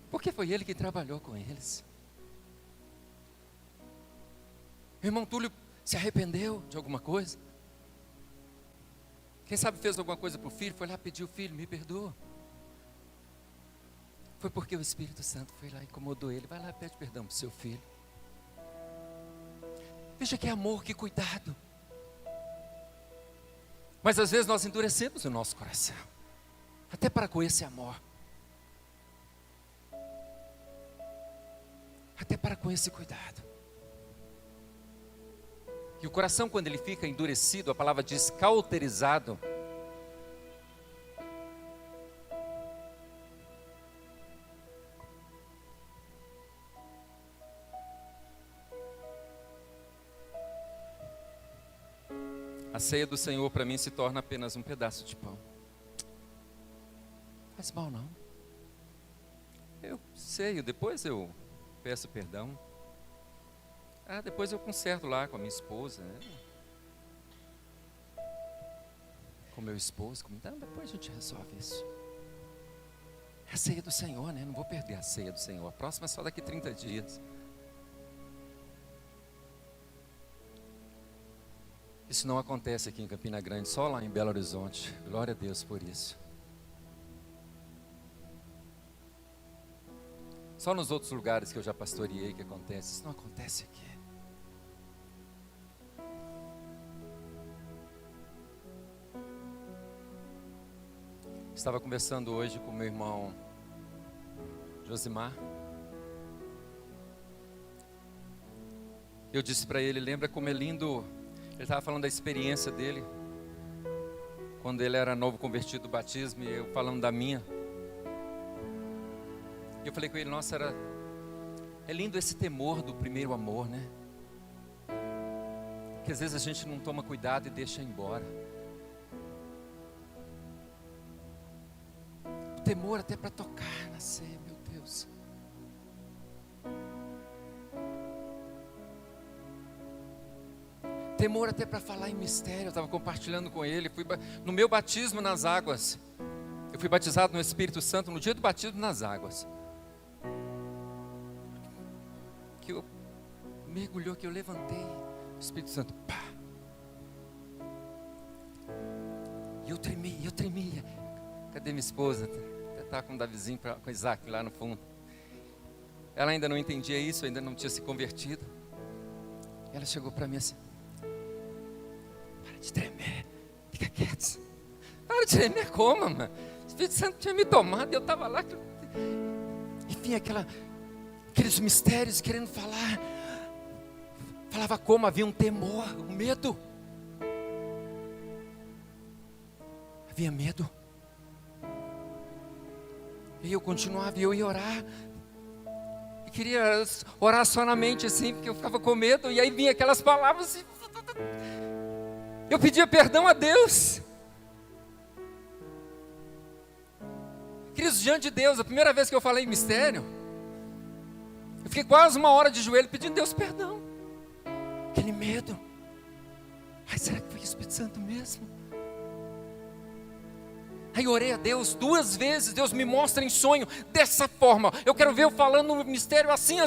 Porque foi Ele que trabalhou com eles. O irmão Túlio se arrependeu de alguma coisa. Quem sabe fez alguma coisa para o filho, foi lá pedir o filho, me perdoa. Foi porque o Espírito Santo foi lá e incomodou ele. Vai lá e pede perdão para o seu filho. Veja que amor, que cuidado. Mas às vezes nós endurecemos o nosso coração. Até para com esse amor. Até para com esse cuidado. E o coração, quando ele fica endurecido, a palavra diz cauterizado. A ceia do Senhor para mim se torna apenas um pedaço de pão. Não faz mal não. Eu ceio, depois eu peço perdão. Depois eu conserto lá com a minha esposa, né? Com meu esposo. Então, depois a gente resolve isso. É a ceia do Senhor, né? Não vou perder a ceia do Senhor. A próxima é só daqui 30 dias. Isso não acontece aqui em Campina Grande, só lá em Belo Horizonte. Glória a Deus por isso. Só nos outros lugares que eu já pastoreei que acontece. Isso não acontece aqui. Estava conversando hoje com meu irmão Josimar. Eu disse para ele, lembra como é lindo. Ele estava falando da experiência dele, quando ele era novo convertido do batismo, e eu falando da minha. E eu falei com ele, nossa, é lindo esse temor do primeiro amor, né? Que às vezes a gente não toma cuidado e deixa embora. O temor até para tocar na ceia, meu Deus. Temor até para falar em mistério. Eu estava compartilhando com ele. No meu batismo nas águas. Eu fui batizado no Espírito Santo no dia do batismo nas águas. Que eu mergulhou, que eu levantei. O Espírito Santo, pá. E eu tremia. Cadê minha esposa? Estava com o Davizinho, com o Isaac lá no fundo. Ela ainda não entendia isso, ainda não tinha se convertido. Ela chegou para mim assim, para de tremer, fica quieto. Para de tremer como, mano? O Espírito Santo tinha me tomado e eu estava lá. Enfim, aqueles mistérios querendo falar. Falava como? Havia um temor, um medo. Havia medo. E eu continuava, e eu ia orar. E queria orar só na mente assim, porque eu ficava com medo. E aí vinha aquelas palavras assim. Eu pedia perdão a Deus. Queridos, diante de Deus, a primeira vez que eu falei em mistério, eu fiquei quase 1 hora de joelho pedindo a Deus perdão. Aquele medo. Ai, será que foi o Espírito Santo mesmo? Aí orei a Deus 2 vezes, Deus me mostra em sonho, dessa forma, eu quero ver eu falando no mistério assim,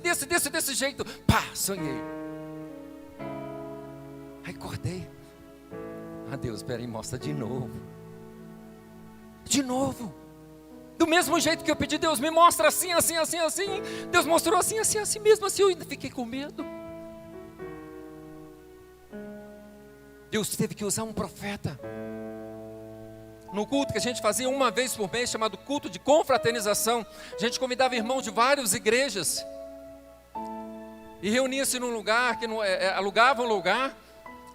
desse jeito. Pá, sonhei. Aí acordei. Deus, peraí, mostra de novo. De novo. Do mesmo jeito que eu pedi, Deus me mostra assim. Deus mostrou assim mesmo assim, eu ainda fiquei com medo. Deus teve que usar um profeta. No culto que a gente fazia uma vez por mês, chamado culto de confraternização, a gente convidava irmãos de várias igrejas e reunia-se num lugar, alugava um lugar,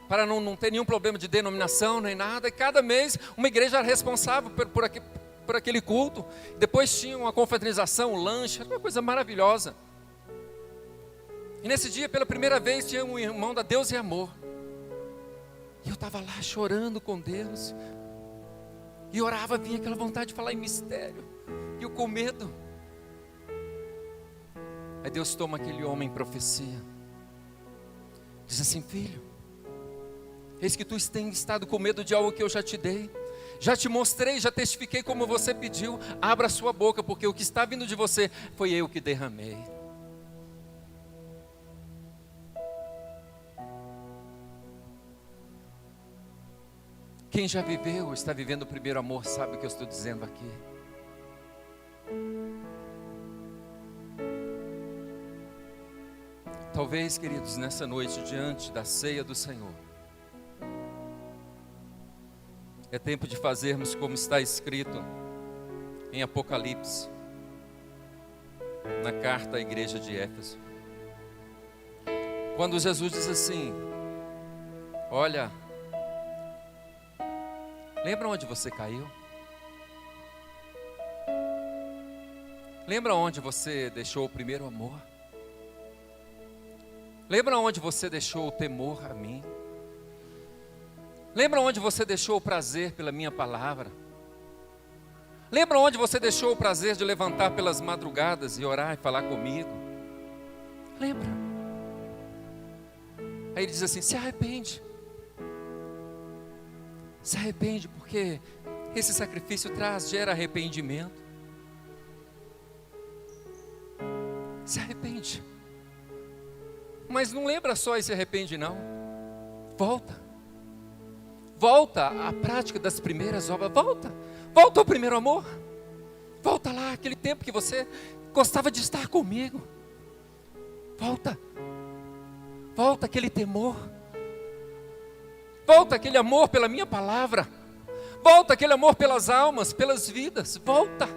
para não ter nenhum problema de denominação nem nada, e cada mês uma igreja era responsável por aquele culto. Depois tinha uma confraternização, um lanche, era uma coisa maravilhosa. E nesse dia, pela primeira vez, tinha um irmão da Deus e Amor, e eu estava lá chorando com Deus, e orava, vinha aquela vontade de falar em mistério, e eu com medo. Aí Deus toma aquele homem em profecia, diz assim: filho, eis que tu tens estado com medo de algo que eu já te dei, já te mostrei, já testifiquei como você pediu. Abra a sua boca, porque o que está vindo de você foi eu que derramei. Quem já viveu, está vivendo o primeiro amor, sabe o que eu estou dizendo aqui. Talvez, queridos, nessa noite, diante da ceia do Senhor, é tempo de fazermos como está escrito em Apocalipse, na carta à igreja de Éfeso. Quando Jesus diz assim: olha, lembra onde você caiu? Lembra onde você deixou o primeiro amor? Lembra onde você deixou o temor a mim? Lembra onde você deixou o prazer pela minha palavra? Lembra onde você deixou o prazer de levantar pelas madrugadas e orar e falar comigo? Lembra? Aí ele diz assim: se arrepende. Se arrepende, porque esse sacrifício gera arrependimento. Se arrepende. Mas não lembra só e se arrepende não. Volta à prática das primeiras obras. Volta ao primeiro amor. Volta lá, aquele tempo que você gostava de estar comigo. Volta aquele temor. Volta aquele amor pela minha palavra. Volta aquele amor pelas almas, pelas vidas. Volta.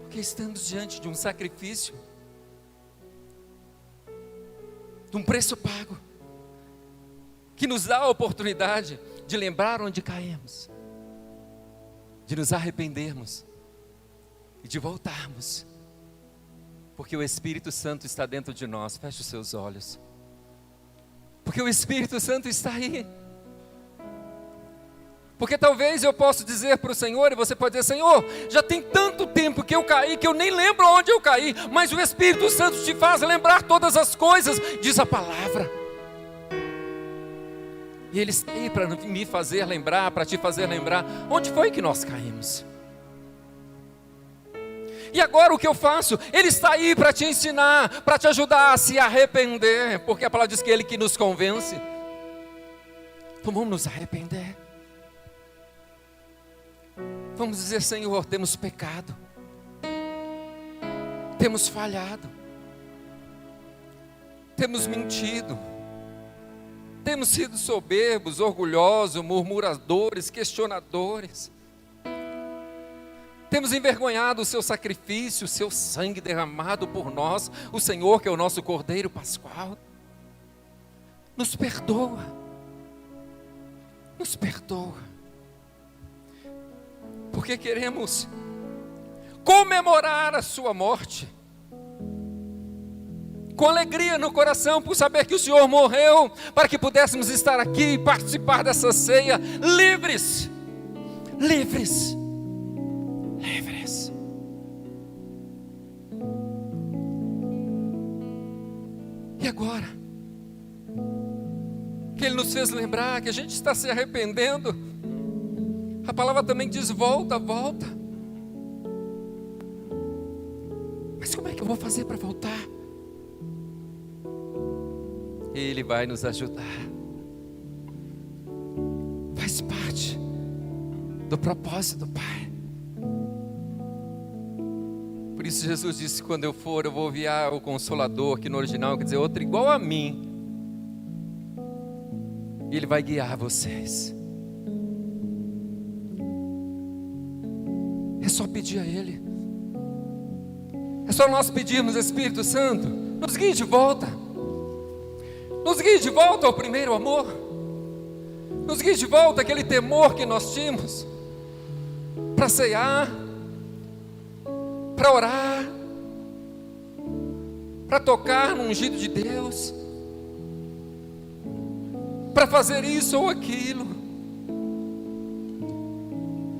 Porque estamos diante de um sacrifício, de um preço pago, que nos dá a oportunidade de lembrar onde caímos, de nos arrependermos e de voltarmos, porque o Espírito Santo está dentro de nós. Feche os seus olhos, porque o Espírito Santo está aí. Porque talvez eu possa dizer para o Senhor, e você pode dizer: Senhor, já tem tanto tempo que eu caí, que eu nem lembro onde eu caí, mas o Espírito Santo te faz lembrar todas as coisas, diz a palavra. E Ele está aí para me fazer lembrar, para te fazer lembrar, onde foi que nós caímos. E agora o que eu faço? Ele está aí para te ensinar, para te ajudar a se arrepender, porque a palavra diz que Ele que nos convence. Então vamos nos arrepender. Vamos dizer: Senhor, temos pecado, temos falhado, temos mentido, temos sido soberbos, orgulhosos, murmuradores, questionadores. Temos envergonhado o seu sacrifício, o seu sangue derramado por nós, o Senhor que é o nosso Cordeiro Pascual. Nos perdoa, porque queremos comemorar a sua morte, com alegria no coração, por saber que o Senhor morreu, para que pudéssemos estar aqui e participar dessa ceia, livres. E agora, que Ele nos fez lembrar que a gente está se arrependendo, A palavra também diz: volta, volta. Mas como é que eu vou fazer para voltar? Ele vai nos ajudar. Faz parte do propósito do Pai. Por isso Jesus disse: quando eu for, eu vou enviar o Consolador, que no original quer dizer outro igual a mim. E Ele vai guiar vocês. É só pedir a Ele. É só nós pedirmos: Espírito Santo, nos guie de volta. Nos guie de volta ao primeiro amor. Nos guie de volta aquele temor que nós tínhamos para ceiar, para orar, para tocar no ungido de Deus, para fazer isso ou aquilo.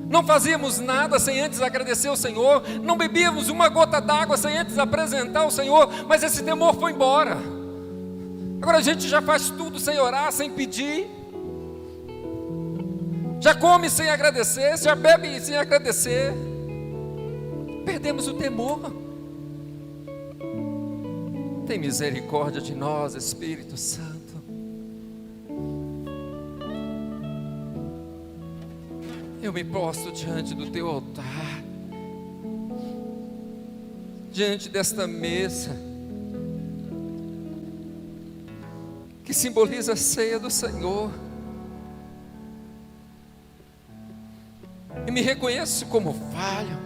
Não fazíamos nada sem antes agradecer ao Senhor, não bebíamos uma gota d'água sem antes apresentar ao Senhor, mas esse temor foi embora. Agora a gente já faz tudo sem orar, sem pedir, já come sem agradecer, já bebe sem agradecer. Perdemos o temor. Tem misericórdia de nós, Espírito Santo. Eu me prostro diante do teu altar, diante desta mesa, que simboliza a ceia do Senhor, e me reconheço como falho,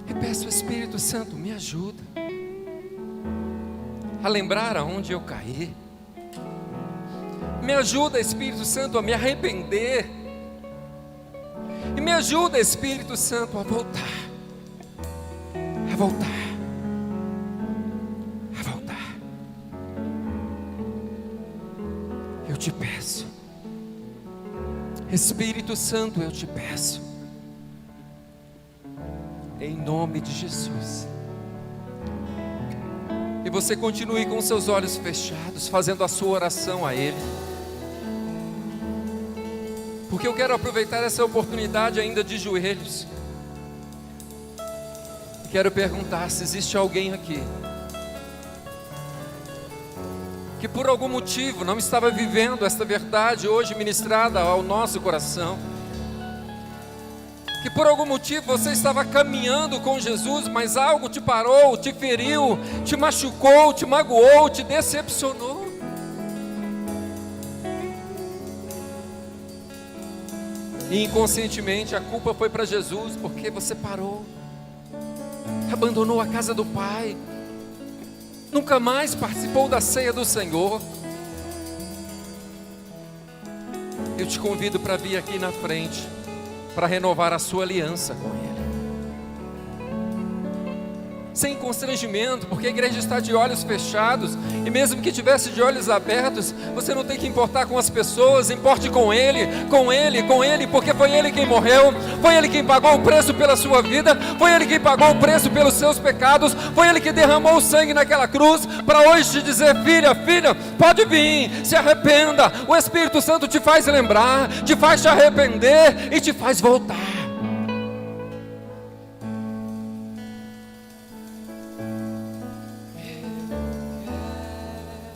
e peço ao Espírito Santo: me ajuda a lembrar aonde eu caí. Me ajuda, Espírito Santo, a me arrepender. E me ajuda, Espírito Santo, a voltar. A voltar. A voltar. Eu te peço, Espírito Santo, eu te peço, em nome de Jesus. E você continue com seus olhos fechados, fazendo a sua oração a Ele. Porque eu quero aproveitar essa oportunidade ainda de joelhos. Quero perguntar se existe alguém aqui que por algum motivo não estava vivendo esta verdade hoje ministrada ao nosso coração. Que por algum motivo você estava caminhando com Jesus, mas algo te parou, te feriu, te machucou, te magoou, te decepcionou. E inconscientemente a culpa foi para Jesus, porque você parou, abandonou a casa do Pai, nunca mais participou da ceia do Senhor. Eu te convido para vir aqui na frente, para renovar a sua aliança com Ele, sem constrangimento, porque a igreja está de olhos fechados, e mesmo que tivesse de olhos abertos, você não tem que importar com as pessoas, importe com Ele, com Ele, com Ele, porque foi Ele quem morreu, foi Ele quem pagou o preço pela sua vida, foi Ele quem pagou o preço pelos seus pecados, foi Ele que derramou o sangue naquela cruz, para hoje te dizer: filha, filha, pode vir, se arrependa. O Espírito Santo te faz lembrar, te faz te arrepender e te faz voltar.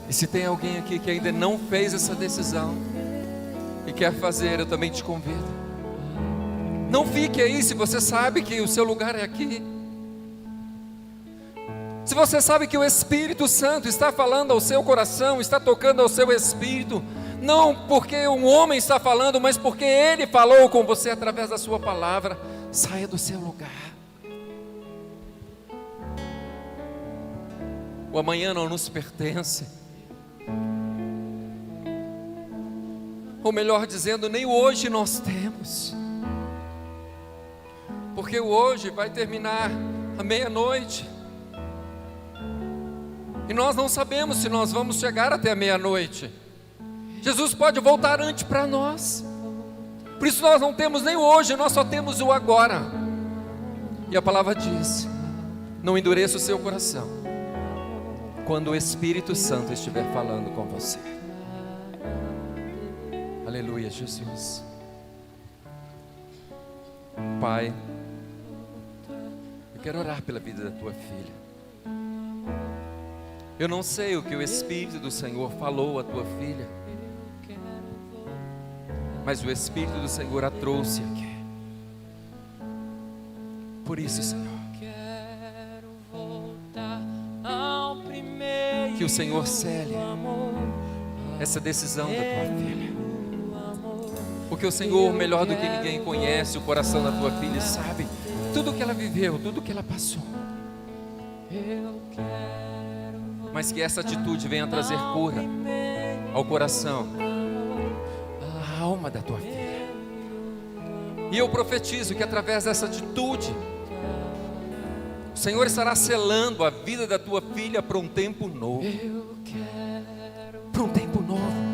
E se tem alguém aqui que ainda não fez essa decisão e quer fazer, eu também te convido. Não fique aí se você sabe que o seu lugar é aqui. Se você sabe que o Espírito Santo está falando ao seu coração, está tocando ao seu espírito, não porque um homem está falando, mas porque Ele falou com você através da sua palavra, saia do seu lugar. O amanhã não nos pertence. Ou melhor dizendo, nem o hoje nós temos, porque o hoje vai terminar à meia-noite, e nós não sabemos se nós vamos chegar até a meia-noite. Jesus pode voltar antes para nós, por isso nós não temos nem o hoje, nós só temos o agora. E a palavra diz: não endureça o seu coração quando o Espírito Santo estiver falando com você. Aleluia, Jesus. Pai, eu quero orar pela vida da tua filha. Eu não sei o que o Espírito do Senhor falou à tua filha, mas o Espírito do Senhor a trouxe aqui. Por isso, Senhor, que o Senhor cele essa decisão da tua filha. Porque o Senhor, melhor do que ninguém, conhece o coração da tua filha e sabe tudo o que ela viveu, tudo o que ela passou. Mas que essa atitude venha trazer cura ao coração, à alma da tua filha. E eu profetizo que através dessa atitude, o Senhor estará selando a vida da tua filha para um tempo novo. Para um tempo novo.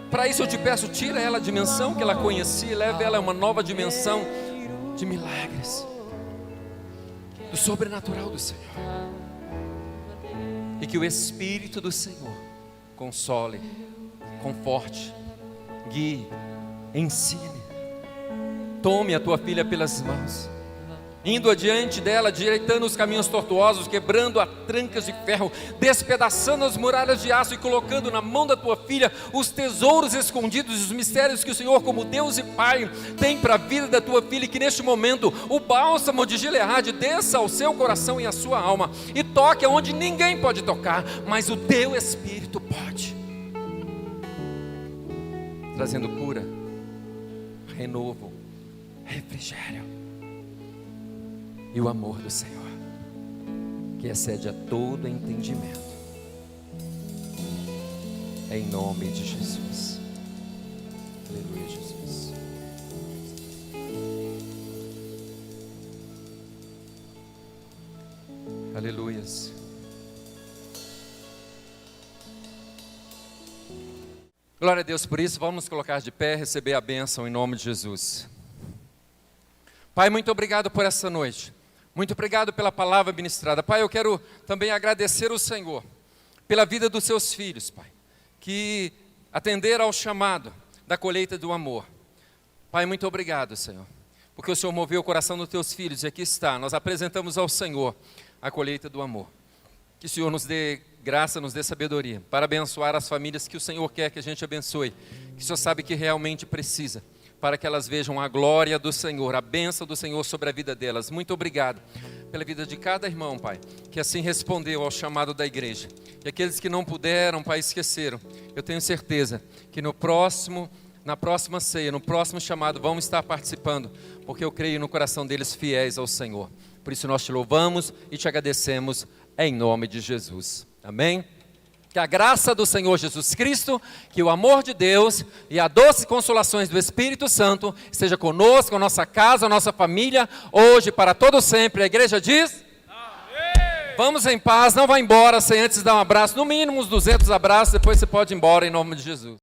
Para isso eu te peço, tira ela a dimensão que ela conhecia e leve ela a uma nova dimensão de milagres, do sobrenatural do Senhor. E que o Espírito do Senhor console, conforte, guie, ensine. Tome a tua filha pelas mãos, indo adiante dela, direitando os caminhos tortuosos, quebrando as trancas de ferro, despedaçando as muralhas de aço e colocando na mão da tua filha os tesouros escondidos, os mistérios que o Senhor, como Deus e Pai, tem para a vida da tua filha. E que neste momento o bálsamo de Gileade desça ao seu coração e à sua alma e toque aonde ninguém pode tocar, mas o teu Espírito pode, trazendo cura, renovo, refrigério e o amor do Senhor, que excede a todo entendimento. Em nome de Jesus. Aleluia, Jesus. Aleluias. Glória a Deus por isso. Vamos nos colocar de pé, receber a bênção em nome de Jesus. Pai, muito obrigado por essa noite. Muito obrigado pela palavra ministrada. Pai, eu quero também agradecer ao Senhor pela vida dos seus filhos, Pai, que atenderam ao chamado da colheita do amor. Pai, muito obrigado, Senhor, porque o Senhor moveu o coração dos teus filhos e aqui está, nós apresentamos ao Senhor a colheita do amor. Que o Senhor nos dê graça, nos dê sabedoria para abençoar as famílias que o Senhor quer que a gente abençoe, que o Senhor sabe que realmente precisa, para que elas vejam a glória do Senhor, a bênção do Senhor sobre a vida delas. Muito obrigado pela vida de cada irmão, Pai, que assim respondeu ao chamado da igreja. E aqueles que não puderam, Pai, esqueceram. Eu tenho certeza que na próxima ceia, no próximo chamado, vão estar participando, porque eu creio no coração deles fiéis ao Senhor. Por isso nós te louvamos e te agradecemos em nome de Jesus. Amém? Que a graça do Senhor Jesus Cristo, que o amor de Deus e a doce consolações do Espírito Santo esteja conosco, a nossa casa, a nossa família, hoje para todo sempre. A igreja diz: amém. Vamos em paz, não vá embora sem antes dar um abraço, no mínimo uns 200 abraços, depois você pode ir embora em nome de Jesus.